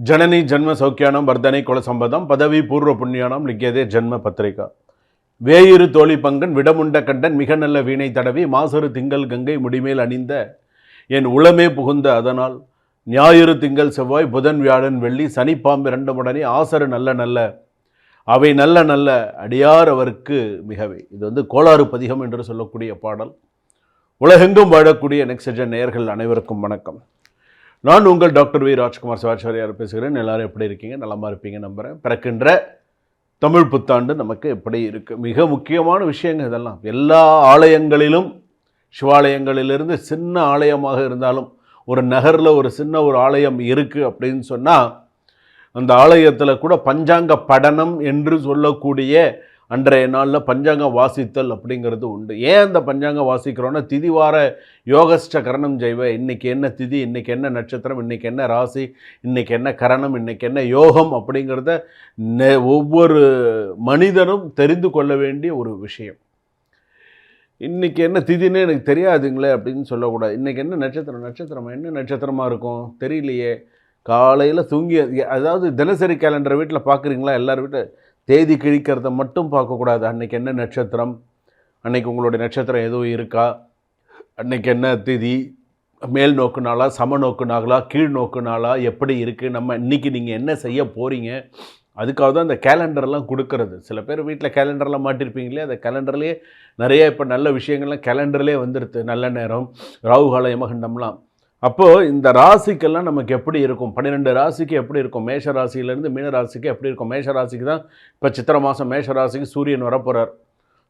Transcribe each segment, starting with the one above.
ಜನನಿ ಜನ್ಮ ಸೌಖ್ಯಾನಂ ವರ್ಧನೆ ಕುಲ ಸಂಪದಂ பதவி பூர்வ புண்ணியானம் லிக்கியதே ஜன்ம பத்திரிகா. வேயிரு தோழி பங்கன் விடமுண்ட கண்டன் மிக நல்ல வீணை தடவி மாசரு திங்கள் கங்கை முடிமேல் அணிந்த என் உளமே புகுந்த அதனால் ஞாயிறு திங்கள் செவ்வாய் புதன் வியாழன் வெள்ளி சனி பாம்பு இரண்டுமுடனே ஆசரு நல்ல நல்ல அவை நல்ல நல்ல அடியார் அவருக்கு மிகவே. இது கோளாறு பதிகம் என்று சொல்லக்கூடிய பாடல். உலகெங்கும் வாழக்கூடிய நெக்ஸ்ட் நேயர்கள் அனைவருக்கும் வணக்கம். நான் உங்கள் டாக்டர் வி ராஜ்குமார் சிவாச்சாரியார் பேசுகிறேன். எல்லாரும் எப்படி இருக்கீங்க? நலமாக இருப்பீங்க நம்புகிறேன். பிறக்கின்ற தமிழ் புத்தாண்டு நமக்கு எப்படி இருக்குது? மிக முக்கியமான விஷயங்கள் இதெல்லாம். எல்லா ஆலயங்களிலும், சிவாலயங்களிலிருந்து சின்ன ஆலயமாக இருந்தாலும், ஒரு நகரில் ஒரு சின்ன ஒரு ஆலயம் இருக்குது அப்படின்னு சொன்னால், அந்த ஆலயத்தில் கூட பஞ்சாங்க படனம் என்று சொல்லக்கூடிய அன்றைய நாளில் பஞ்சாங்கம் வாசித்தல் அப்படிங்கிறது உண்டு. ஏன் அந்த பஞ்சாங்கம் வாசிக்கிறோன்னா, திதிவார யோகஸ்ட கரணம் ஜெய்வ, இன்றைக்கி என்ன திதி, இன்றைக்கி என்ன நட்சத்திரம், இன்றைக்கி என்ன ராசி, இன்றைக்கி என்ன கரணம், இன்றைக்கி என்ன யோகம் அப்படிங்கிறத ஒவ்வொரு மனிதனும் தெரிந்து கொள்ள வேண்டிய ஒரு விஷயம். இன்றைக்கி என்ன திதின்னு எனக்கு தெரியாதுங்களே அப்படின்னு சொல்லக்கூடாது. இன்றைக்கி என்ன நட்சத்திரமா என்ன நட்சத்திரமாக இருக்கும் தெரியலையே. காலையில் தூங்கி, அதாவது தினசரி கேலண்டரை வீட்டில் பார்க்குறீங்களா? எல்லார் வீட்டில் தேதி கிழிக்கிறத மட்டும் பார்க்கக்கூடாது. அன்றைக்கி என்ன நட்சத்திரம், அன்றைக்கி உங்களுடைய நட்சத்திரம் எதுவும் இருக்கா, அன்றைக்கி என்ன திதி, மேல் நோக்கு நாளா, சம நோக்கு நாளா, கீழ் நோக்கு நாளா, எப்படி இருக்குது, நம்ம இன்றைக்கி நீங்கள் என்ன செய்ய போகிறீங்க, அதுக்காக தான் இந்த கேலண்டர்லாம் கொடுக்கறது. சில பேர் வீட்டில் கேலண்டர்லாம் மாட்டிருப்பீங்களே, அந்த கேலண்டர்லேயே நிறைய இப்போ நல்ல விஷயங்கள்லாம் கேலண்டர்லேயே வந்துடுது. நல்ல நேரம், ராகுகால யமகண்டம்லாம். அப்போது இந்த ராசிக்கெல்லாம் நமக்கு எப்படி இருக்கும், 12 ராசிக்கு எப்படி இருக்கும், மேஷ ராசியிலேருந்து மீன ராசிக்கு எப்படி இருக்கும். மேஷ ராசிக்கு தான் இப்போ சித்திரை மாதம் மேஷ ராசிக்கு சூரியன் வரப்போகிறார்.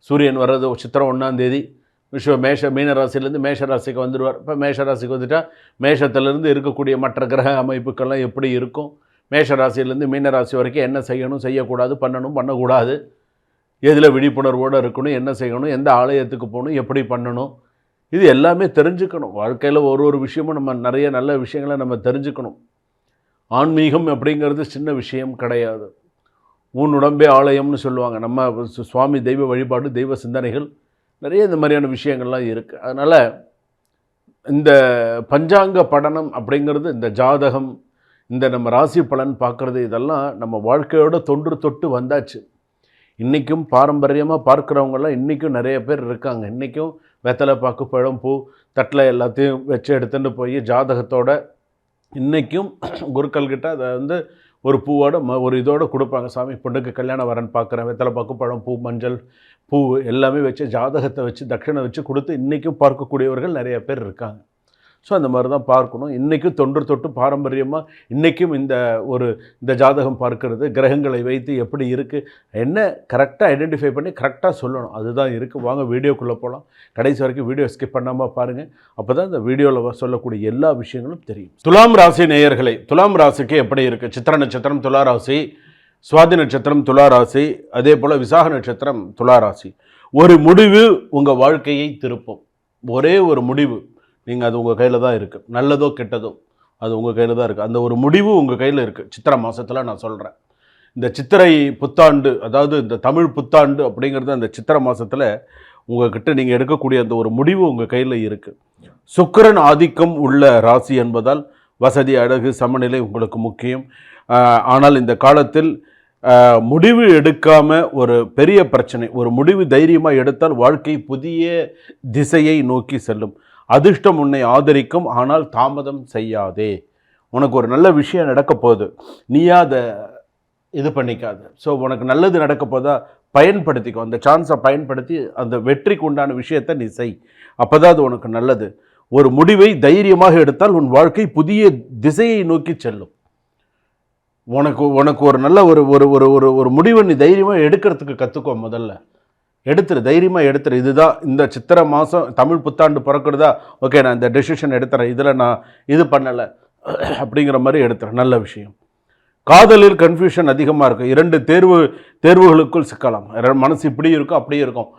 சூரியன் வர்றது சித்திரை 1 மீன ராசிலேருந்து மேஷ ராசிக்கு வந்துடுவார். இப்போ மேஷ ராசிக்கு வந்துட்டால் மேஷத்துலேருந்து இருக்கக்கூடிய மற்ற கிரக அமைப்புக்கெல்லாம் எப்படி இருக்கும், மேஷ ராசியிலேருந்து மீன ராசி வரைக்கும் என்ன செய்யணும், செய்யக்கூடாது, பண்ணக்கூடாது, எதில் விழிப்புணர்வோடு இருக்கணும், என்ன செய்யணும், எந்த ஆலயத்துக்கு போகணும், எப்படி பண்ணணும், இது எல்லாமே தெரிஞ்சுக்கணும். வாழ்க்கையில் ஒரு விஷயமும் நம்ம நிறைய நல்ல விஷயங்களை நம்ம தெரிஞ்சுக்கணும். ஆன்மீகம் அப்படிங்கிறது சின்ன விஷயம் கிடையாது. உன் உடம்பே ஆலயம்னு சொல்லுவாங்க. நம்ம சுவாமி தெய்வ வழிபாடு, தெய்வ சிந்தனைகள், நிறைய இந்த மாதிரியான விஷயங்கள்லாம் இருக்குது. அதனால் இந்த பஞ்சாங்க படனம் அப்படிங்கிறது, இந்த ஜாதகம், இந்த நம்ம ராசி பலன் பார்க்குறது, இதெல்லாம் நம்ம வாழ்க்கையோட தொட்டு வந்தாச்சு. இன்றைக்கும் பாரம்பரியமாக பார்க்குறவங்கெல்லாம் இன்றைக்கும் நிறைய பேர் இருக்காங்க. இன்றைக்கும் வெத்தலை, பாக்கு, பழம், பூ தட்டில் எல்லாத்தையும் வச்சு எடுத்துகிட்டு போய் ஜாதகத்தோட இன்றைக்கும் குருக்கள்கிட்ட அதை ஒரு பூவோட ஒரு இதோடு கொடுப்பாங்க. சாமி பொண்ணுக்கு கல்யாணம் வரன்னு பார்க்குறேன், வெத்தலை, பாக்கு, பழம், பூ, மஞ்சள், பூ எல்லாமே வச்சு ஜாதகத்தை வச்சு தட்சணை வச்சு கொடுத்து இன்றைக்கும் பார்க்கக்கூடியவர்கள் நிறைய பேர் இருக்காங்க. ஸோ அந்த மாதிரி தான் பார்க்கணும். இன்றைக்கும் தொட்டு பாரம்பரியமாக இன்றைக்கும் இந்த ஜாதகம் பார்க்கறது, கிரகங்களை வைத்து எப்படி இருக்குது, என்ன கரெக்டாக ஐடென்டிஃபை பண்ணி கரெக்டாக சொல்லணும். அதுதான் இருக்குது. வாங்க வீடியோக்குள்ளே போகலாம். கடைசி வரைக்கும் வீடியோ ஸ்கிப் பண்ணாமல் பாருங்கள். அப்போ தான் இந்த வீடியோவில் சொல்லக்கூடிய எல்லா விஷயங்களும் தெரியும். துலாம் ராசி நேயர்களை, துலாம் ராசிக்கு எப்படி இருக்குது? சித்திர நட்சத்திரம் துலா ராசி, சுவாதி நட்சத்திரம் துலா ராசி, அதே போல் விசாக நட்சத்திரம் துலா ராசி. ஒரு முடிவு உங்கள் வாழ்க்கையை திருப்பும். ஒரே ஒரு முடிவு, நீங்கள் அது உங்கள் கையில் தான் இருக்குது. நல்லதோ கெட்டதோ அது உங்கள் கையில் தான் இருக்குது. அந்த ஒரு முடிவு உங்கள் கையில் இருக்குது. சித்திரை மாதத்தில் நான் சொல்கிறேன். இந்த சித்திரை புத்தாண்டு, அதாவது இந்த தமிழ் புத்தாண்டு அப்படிங்கிறது அந்த சித்திரை மாதத்தில் உங்கள்கிட்ட நீங்கள் எடுக்கக்கூடிய அந்த ஒரு முடிவு உங்கள் கையில் இருக்குது. சுக்கிரன் ஆதிக்கம் உள்ள ராசி என்பதால் வசதி, அழகு, சமநிலை உங்களுக்கு முக்கியம். ஆனால் இந்த காலத்தில் முடிவு எடுக்காமல் ஒரு பெரிய பிரச்சனை. ஒரு முடிவு தைரியமாக எடுத்தால் வாழ்க்கை புதிய திசையை நோக்கி செல்லும். அதிர்ஷ்டம் உன்னை ஆதரிக்கும், ஆனால் தாமதம் செய்யாதே. உனக்கு ஒரு நல்ல விஷயம் நடக்க போகுது, நீயா அதை இது பண்ணிக்காது. ஸோ உனக்கு நல்லது நடக்க போதா பயன்படுத்திக்கோ. அந்த சான்ஸை பயன்படுத்தி அந்த வெற்றிக்கு உண்டான விஷயத்தை நீ செய். அப்போ தான் அது உனக்கு நல்லது. ஒரு முடிவை தைரியமாக எடுத்தால் உன் வாழ்க்கை புதிய திசையை நோக்கி செல்லும். உனக்கு ஒரு நல்ல ஒரு முடிவை நீ தைரியமாக எடுக்கிறதுக்கு கற்றுக்கோ. முதல்ல தைரியமாக எடுத்துரு. இதுதான் இந்த சித்திரை மாதம் தமிழ் புத்தாண்டு பிறக்கிறதா, ஓகே நான் இந்த டெசிஷன் எடுத்துறேன், இதில் நான் இது பண்ணலை அப்படிங்கிற மாதிரி எடுத்துறேன். நல்ல விஷயம். காதலில் கன்ஃபியூஷன் அதிகமாக இருக்கும். 2 தேர்வுகளுக்குள் சிக்கலாம். மனசு இப்படி இருக்கும் அப்படியே இருக்கும்.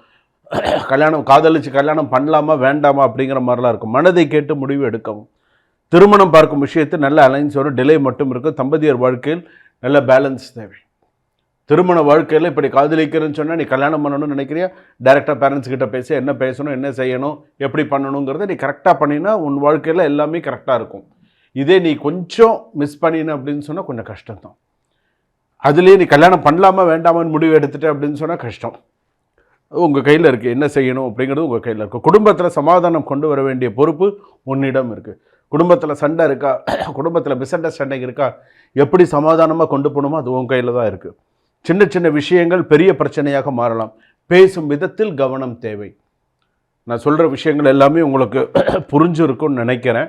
காதலிச்சு கல்யாணம் பண்ணலாமா வேண்டாமா அப்படிங்கிற மாதிரிலாம் இருக்கும். மனதை கேட்டு முடிவு எடுக்கவும். திருமணம் பார்க்கும் விஷயத்தில் நல்ல அலைன்ஸ் வரும். டிலே மட்டும் இருக்கும். தம்பதியர் வாழ்க்கையில் நல்ல பேலன்ஸ் தேவை. திருமண வாழ்க்கையில் இப்படி காதலிக்கிறேன்னு சொன்னால் நீ கல்யாணம் பண்ணணும்னு நினைக்கிறியா, டைரெக்டாக பேரண்ட்ஸ் கிட்ட பேசி என்ன பேசணும், என்ன செய்யணும், எப்படி பண்ணணுங்கிறத நீ கரெக்டாக பண்ணினா உன் வாழ்க்கையில் எல்லாமே கரெக்டாக இருக்கும். இதே நீ கொஞ்சம் மிஸ் பண்ணின அப்படின்னு சொன்னால் கொஞ்சம் கஷ்டம்தான். அதுலேயே நீ கல்யாணம் பண்ணலாமா வேண்டாமான்னு முடிவு எடுத்துட்ட அப்படின்னு சொன்னால் கஷ்டம். உங்கள் கையில் இருக்குது, என்ன செய்யணும் அப்படிங்கிறது உங்கள் கையில் இருக்குது. குடும்பத்தில் சமாதானம் கொண்டு வர வேண்டிய பொறுப்பு உன்னிடம் இருக்குது. குடும்பத்தில் சண்டை இருக்கா, குடும்பத்தில் மிஸ் அண்டர்ஸ்டாண்டிங் இருக்கா, எப்படி சமாதானமாக கொண்டு போகணுமோ அது உன் கையில் தான் இருக்குது. சின்ன சின்ன விஷயங்கள் பெரிய பிரச்சனையாக மாறலாம். பேசும் விதத்தில் கவனம் தேவை. நான் சொல்கிற விஷயங்கள் எல்லாமே உங்களுக்கு புரிஞ்சிருக்கும்னு நினைக்கிறேன்.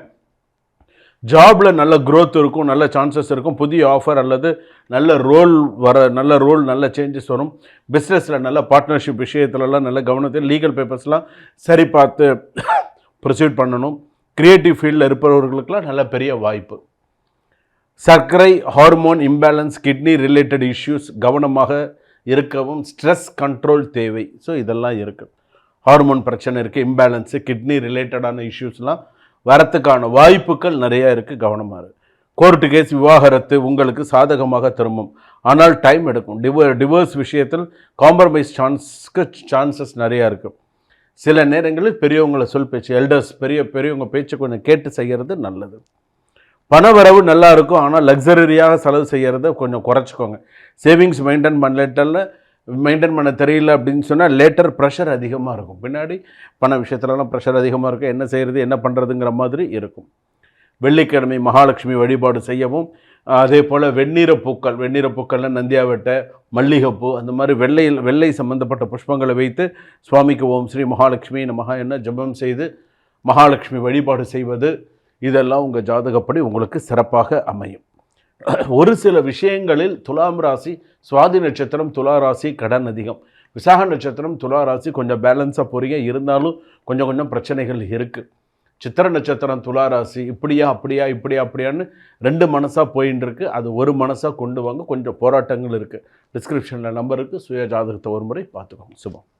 ஜாபில் நல்ல க்ரோத் இருக்கும், நல்ல சான்சஸ் இருக்கும், புதிய ஆஃபர் அல்லது நல்ல ரோல் நல்ல சேஞ்சஸ் வரும். பிஸ்னஸில் நல்ல பார்ட்னர்ஷிப் விஷயத்துலலாம் நல்ல கவனத்தில் லீகல் பேப்பர்ஸ்லாம் சரி பார்த்து ப்ரொசீட் பண்ணணும். க்ரியேட்டிவ் ஃபீல்டில் இருப்பவர்களுக்கெல்லாம் நல்ல பெரிய வாய்ப்பு. சர்க்கரை, hormone imbalance, kidney related issues கவனமாக இருக்கவும் ஸ்ட்ரெஸ் கண்ட்ரோல் தேவை. ஸோ இதெல்லாம் இருக்குது. ஹார்மோன் பிரச்சனை இருக்குது, இம்பேலன்ஸு, கிட்னி ரிலேட்டடான இஷ்யூஸ்லாம் வரத்துக்கான வாய்ப்புகள் நிறையா இருக்குது. கவனமாக இருக்குது. கோர்ட்டு கேஸ், விவாகரத்து உங்களுக்கு சாதகமாக திரும்பும், ஆனால் டைம் எடுக்கும். டிவோர்ஸ் விஷயத்தில் காம்ப்ரமைஸ் சான்சஸ் நிறையா இருக்குது. சில நேரங்களில் பெரியவங்களை சொல் பேச்சு, எல்டர்ஸ் பெரியவங்க பேச்சு கொஞ்சம் கேட்டு செய்கிறது நல்லது. பண வரவு நல்லா இருக்கும், ஆனால் லக்ஸரியாக செலவு செய்கிறத கொஞ்சம் குறைச்சிக்கோங்க. சேவிங்ஸ் மெயின்டைன் பண்ண தெரியல அப்படின்னு சொன்னால் லேட்டர் ப்ரெஷர் அதிகமாக இருக்கும். பின்னாடி பண விஷயத்துலலாம் ப்ரெஷர் அதிகமாக இருக்கும். என்ன செய்கிறது என்ன பண்ணுறதுங்கிற மாதிரி இருக்கும். வெள்ளிக்கிழமை மகாலட்சுமி வழிபாடு செய்யவும், அதே போல் வெந்நீரப்பூக்களில் நந்தியாவட்டை, மல்லிகைப்பூ, அந்த மாதிரி வெள்ளை சம்பந்தப்பட்ட புஷ்பங்களை வைத்து சுவாமிக்கு ஓம் ஸ்ரீ மகாலட்சுமி நமஹ என்ன ஜபம் செய்து மகாலட்சுமி வழிபாடு செய்வது, இதெல்லாம் உங்கள் ஜாதகப்படி உங்களுக்கு சிறப்பாக அமையும். ஒரு சில விஷயங்களில் துலாம் ராசி, சுவாதி நட்சத்திரம் துலா ராசி கடன் அதிகம், விசாக நட்சத்திரம் துலா ராசி கொஞ்சம் பேலன்ஸாக போகிறீங்க, இருந்தாலும் கொஞ்சம் பிரச்சனைகள் இருக்குது. சித்திர நட்சத்திரம் துலா ராசி இப்படியான்னு ரெண்டு மனசாக போயின்னு இருக்குது. அது ஒரு மனசாக கொண்டு வாங்க, கொஞ்சம் போராட்டங்கள் இருக்குது. டிஸ்கிரிப்ஷனில் நம்பருக்கு சுய ஜாதகத்தை ஒரு முறை பார்த்துக்கோங்க. சுபம்.